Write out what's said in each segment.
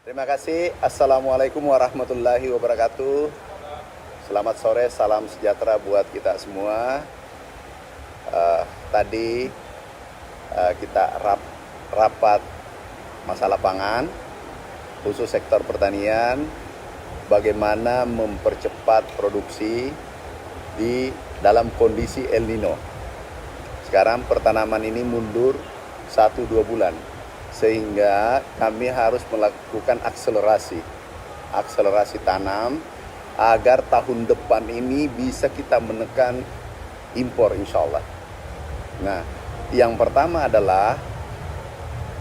Terima kasih. Assalamualaikum warahmatullahi wabarakatuh. Selamat sore, salam sejahtera buat kita semua. Tadi kita rapat masalah pangan, khusus sektor pertanian, bagaimana mempercepat produksi di dalam kondisi El Nino. Sekarang pertanaman ini mundur 1-2 bulan. Sehingga kami harus melakukan akselerasi tanam agar tahun depan ini bisa kita menekan impor insya Allah. Nah, yang pertama adalah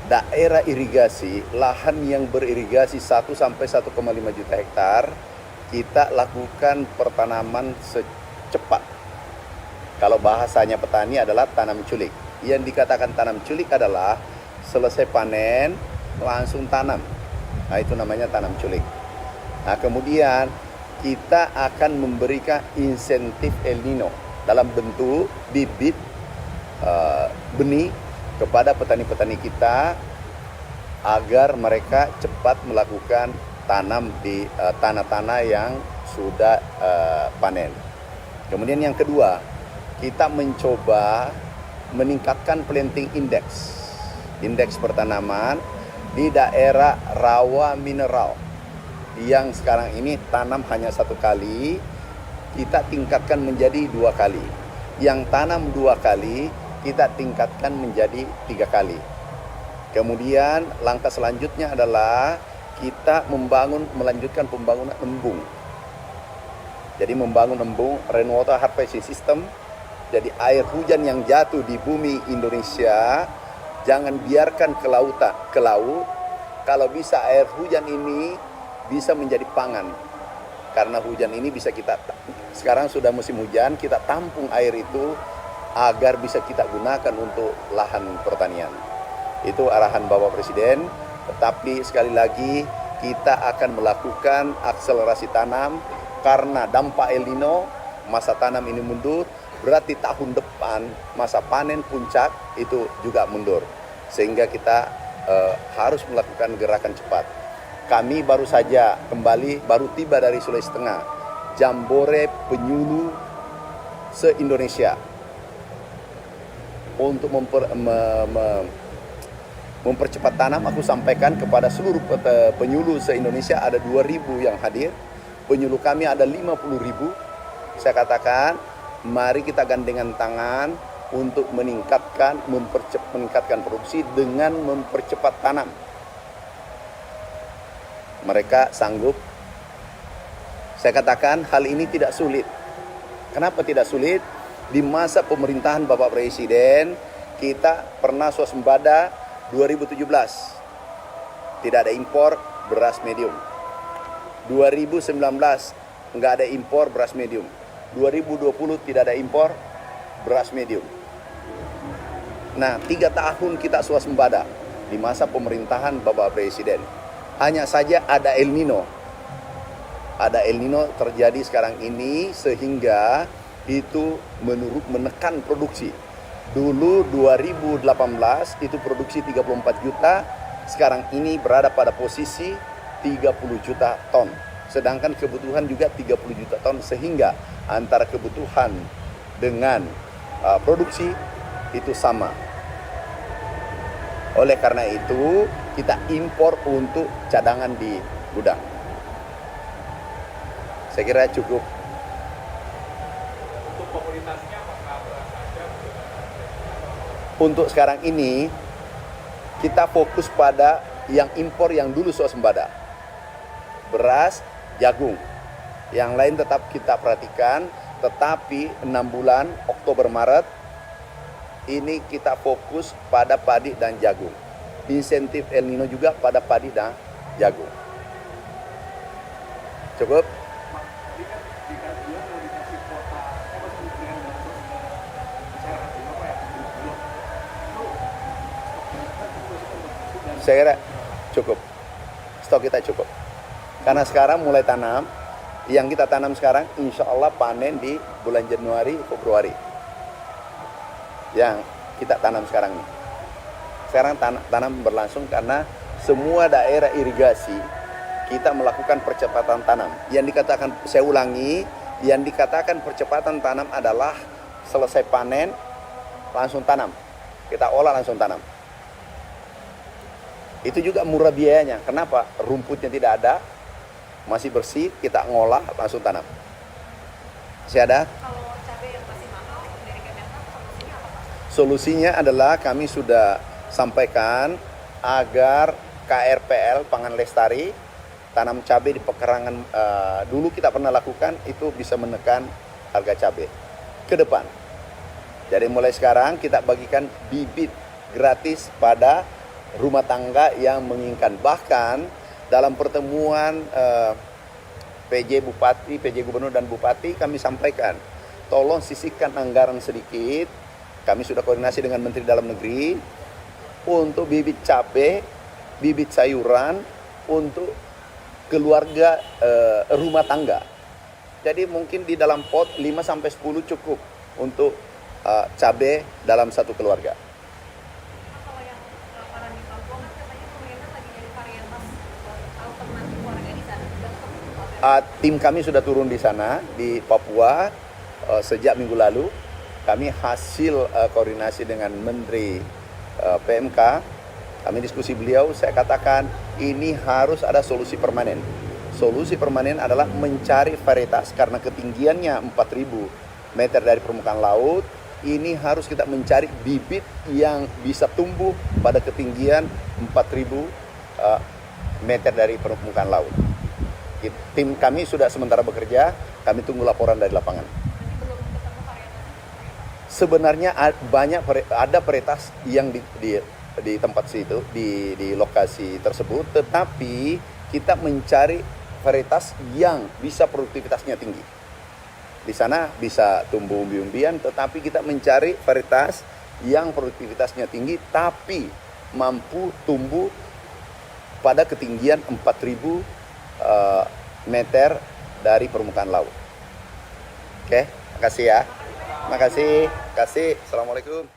daerah irigasi, lahan yang beririgasi 1-1,5 juta hektar, kita lakukan pertanaman secepat. Kalau bahasanya petani adalah tanam culik. Yang dikatakan tanam culik adalah selesai panen langsung tanam. Nah, itu namanya tanam culik. Nah, kemudian kita akan memberikan insentif El Nino dalam bentuk bibit benih kepada petani-petani kita agar mereka cepat melakukan tanam di tanah-tanah yang sudah panen. Kemudian yang kedua, kita mencoba meningkatkan planting index. Indeks pertanaman di daerah rawa mineral yang sekarang ini tanam hanya 1 kali, kita tingkatkan menjadi 2 kali. Yang tanam 2 kali, kita tingkatkan menjadi 3 kali. Kemudian langkah selanjutnya adalah kita melanjutkan pembangunan embung. Jadi membangun embung, rainwater harvesting system. Jadi air hujan yang jatuh di bumi Indonesia jangan biarkan ke laut. Kalau bisa air hujan ini bisa menjadi pangan. Karena hujan ini bisa sekarang sudah musim hujan, kita tampung air itu agar bisa kita gunakan untuk lahan pertanian. Itu arahan Bapak Presiden. Tetapi sekali lagi kita akan melakukan akselerasi tanam karena dampak El Nino, masa tanam ini mundur. Berarti tahun depan masa panen puncak itu juga mundur. Sehingga kita harus melakukan gerakan cepat. Kami baru tiba dari Sulawesi Tengah. Jambore penyuluh se-Indonesia. Untuk mempercepat tanam, aku sampaikan kepada seluruh penyuluh se-Indonesia ada 2.000 yang hadir. Penyuluh kami ada 50.000. Saya katakan, mari kita gandengan tangan untuk meningkatkan produksi dengan mempercepat tanam. Mereka sanggup. Saya katakan hal ini tidak sulit. Kenapa tidak sulit? Di masa pemerintahan Bapak Presiden, kita pernah swasembada 2017. Tidak ada impor beras medium. 2019 nggak ada impor beras medium. 2020 tidak ada impor beras medium. Nah, 3 tahun kita swasembada di masa pemerintahan Bapak Presiden. Hanya saja ada El Nino. Ada El Nino terjadi sekarang ini sehingga itu menekan produksi. Dulu 2018 itu produksi 34 juta, sekarang ini berada pada posisi 30 juta ton. Sedangkan kebutuhan juga 30 juta ton, sehingga antara kebutuhan dengan produksi itu sama. Oleh karena itu kita impor untuk cadangan di gudang. Saya kira cukup. Untuk komunitasnya apakah beras saja? Untuk sekarang ini kita fokus pada yang impor yang dulu swasembada. Beras, jagung. Yang lain tetap kita perhatikan, tetapi 6 bulan Oktober Maret ini kita fokus pada padi dan jagung. Insentif El Nino juga pada padi dan jagung. Cukup? Saya kira cukup. Stok kita cukup. Karena sekarang mulai tanam. Yang kita tanam sekarang insya Allah panen di bulan Januari, Februari. Yang kita tanam sekarang nih. Sekarang tanam berlangsung karena semua daerah irigasi kita melakukan percepatan tanam. Yang dikatakan, saya ulangi, yang dikatakan percepatan tanam adalah selesai panen langsung tanam. Kita olah langsung tanam. Itu juga murah biayanya. Kenapa? Rumputnya tidak ada, masih bersih, kita ngolah langsung tanam. Masih ada? Kalau cabai yang masih mahal dari Kementan, solusinya apa Pak? Solusinya adalah kami sudah sampaikan agar KRPL Pangan Lestari tanam cabai di pekarangan dulu kita pernah lakukan, itu bisa menekan harga cabai ke depan. Jadi mulai sekarang kita bagikan bibit gratis pada rumah tangga yang menginginkan. Bahkan dalam pertemuan PJ Bupati, PJ Gubernur dan Bupati, kami sampaikan, tolong sisihkan anggaran sedikit. Kami sudah koordinasi dengan Menteri Dalam Negeri untuk bibit cabai, bibit sayuran untuk keluarga rumah tangga. Jadi mungkin di dalam pot 5-10 cukup untuk cabai dalam satu keluarga. Kalau yang kelaparan di Papua kan katanya pemerintah lagi nyari varietas alternatif warga di sana. Sudah ketemu Pak? Tim kami sudah turun di sana di Papua sejak minggu lalu. Kami hasil koordinasi dengan Menteri PMK, kami diskusi beliau, saya katakan ini harus ada solusi permanen. Solusi permanen adalah mencari varietas karena ketinggiannya 4.000 meter dari permukaan laut. Ini harus kita mencari bibit yang bisa tumbuh pada ketinggian 4.000 meter dari permukaan laut. Tim kami sudah sementara bekerja, kami tunggu laporan dari lapangan. Nanti belum ketemu varietas. Sebenarnya ada varietas yang di tempat situ, di lokasi tersebut, tetapi kita mencari varietas yang bisa produktivitasnya tinggi. Di sana bisa tumbuh umbi-umbian, tetapi kita mencari varietas yang produktivitasnya tinggi, tapi mampu tumbuh pada ketinggian 4.000 meter dari permukaan laut. Oke, makasih ya. Makasih. Assalamualaikum.